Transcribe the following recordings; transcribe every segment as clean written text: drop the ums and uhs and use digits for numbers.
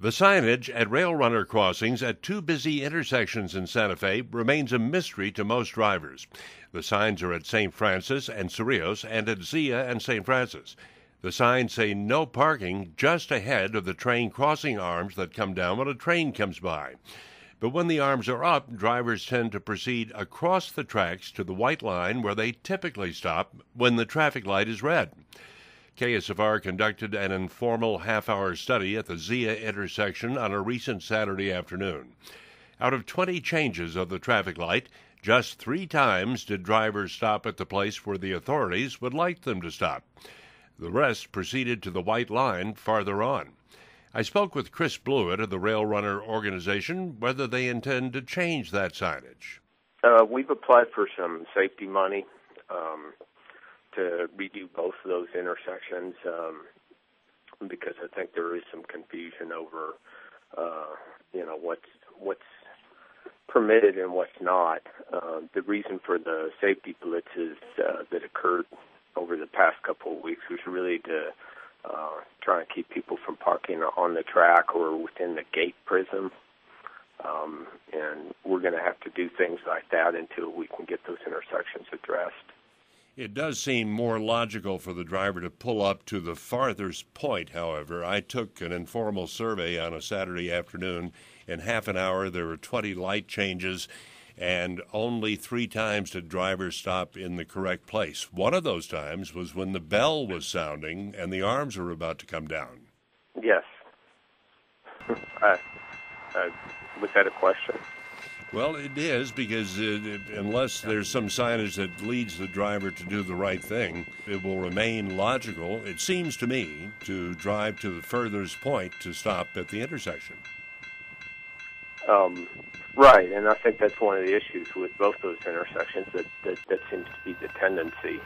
The signage at rail runner crossings at two busy intersections in Santa Fe remains a mystery to most drivers. The signs are at St. Francis and Cerrillos and at Zia and St. Francis. The signs say no parking just ahead of the train crossing arms that come down when a train comes by. But when the arms are up, drivers tend to proceed across the tracks to the white line where they typically stop when the traffic light is red. KSFR conducted an informal half-hour study at the Zia intersection on a recent Saturday afternoon. Out of 20 changes of the traffic light, just 3 times did drivers stop at the place where the authorities would like them to stop. The rest proceeded to the white line farther on. I spoke with Chris Blewett of the Rail Runner organization whether they intend to change that signage. We've applied for some safety money to redo both of those intersections because I think there is some confusion over, what's permitted and what's not. The reason for the safety blitzes that occurred over the past couple of weeks was really to try and keep people from parking on the track or within the gate prism. And we're going to have to do things like that until we can get those intersections addressed. It does seem more logical for the driver to pull up to the farthest point, however. I took an informal survey on a Saturday afternoon. In half an hour, there were 20 light changes, and only 3 times did drivers stop in the correct place. One of those times was when the bell was sounding and the arms were about to come down. Yes. Was that a question? Well, it is, because unless there's some signage that leads the driver to do the right thing, it will remain logical, it seems to me, to drive to the furthest point to stop at the intersection. Right, and I think that's one of the issues with both those intersections, that seems to be the tendency.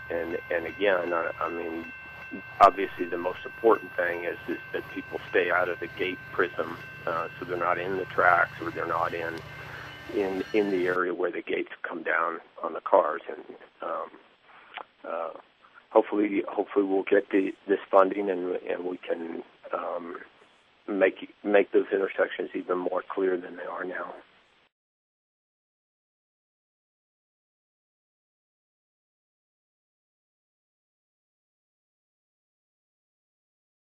And again, I mean, obviously the most important thing is that people stay out of the gate prism, so they're not in the tracks or they're not in the area where the gates come down on the cars. And hopefully we'll get this funding and we can make those intersections even more clear than they are now.